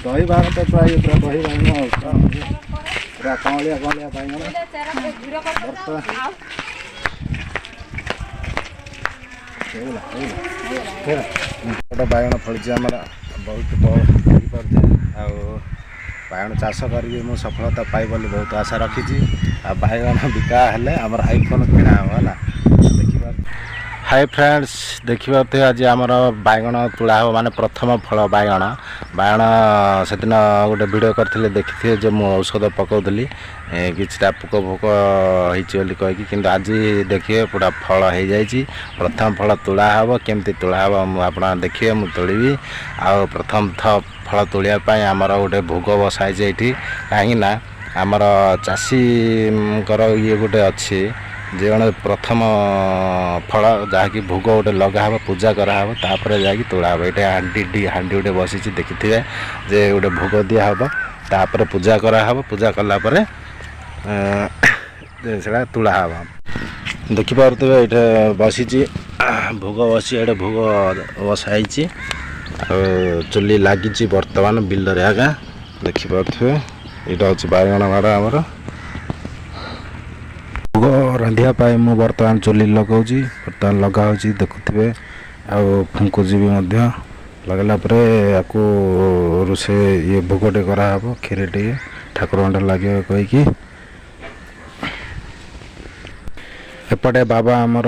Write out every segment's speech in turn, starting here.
दही बाग तो चाहिए पूरा दही बाग पूरा कौलिया कौलिया बाइगण गोटे बाइगण फड़ी आम बहुत पारे बाइगण चाष करी मु सफलता पाई बोली बहुत आशा रखी बाइगण बिका हेले आमर आईफोन किणा है देखा। हाय फ्रेंड्स देखिए आज आमर बाइगण तुला हे माने प्रथम फल बाइगण बाइगण से दिन गोटे वीडियो करते देखी जो मु औषध पकाउली किछटा पोक फोक होली कहीकि कि आज देखिए पूरा फल हो जाइए प्रथम फल तुला हे केमती तुला हे आप देखिए मुझे तोड़ी आ प्रथम फल तोड़ापी आमर गोटे भोग बसाई ये कहीं आमर चाषी ये गोटे अच्छी जे प्रथम फल जहाँकि भोग गोटे लगा हे पूजा कराब तापर जाकि तोड़ा हे ये हांडी गोटे बसी देखी थे जे गोटे भोग दिहब तापर पूजा कराब पूजा कलापर से तुला हे देखिपे ये बसी भोग बसी ये भोग बसाई चुली लगी बर्तमान बिल आगा देखिपे यहाँ हूँ बाइगण बाड़ आमर भोग रांधियापाई मु बर्तमान चुली लगाऊँगी बर्तमान लगा देखुवे आ फुंकुची भी लगला या रोसे ये भोगटे कराब खीर टे ठाकुर लगे कहीकि एपटे बाबा आमर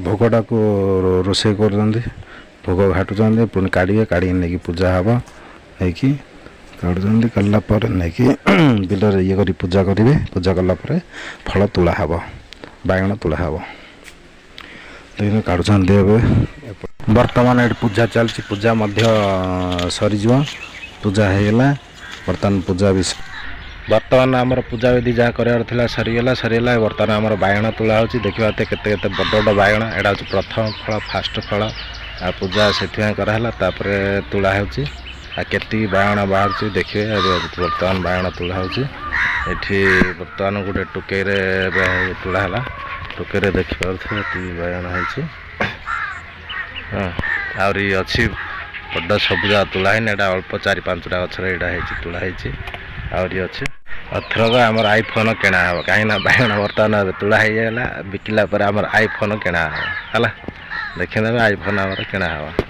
भोगटा को रोसे कर भोग घाटुंट पुणी काढ़े काढ़ी नहीं पूजा हम नहीं काढ़ुंट कलापर नहीं बिल ये कर पूजा करेंगे पूजा कलापर फल तुला हे बाइगण तुला हे देखिए काढ़ुंट बर्तमान ये पूजा चलती पूजा सरीज पूजा होगा बर्तमान पूजा भी बर्तमान आमर पूजा विधि जहाँ करार सरीगला बर्तमान आमर बाइगण तुला हो देखा केते बड़ बड़ बाइगण यहाँ हूँ प्रथम फल फास्ट फल आ पूजा से कराला तुला होती बाइगण बाहर देखिए बर्तमान बाइगण तुला होती बर्तमान गोटे टुकई तुला है टुकई देखिए बाइगण होती अच्छी बड़ सबुजा तुला है अल्प 4-5टा गचर यहाँ तुला आहरी अच्छे अथरक आमर आईफोन किणा हे कहीं बाइगण बर्तमान तुला होगा बिकिला आमर आईफोन किणा है देखिए आईफोन आमर किणा हे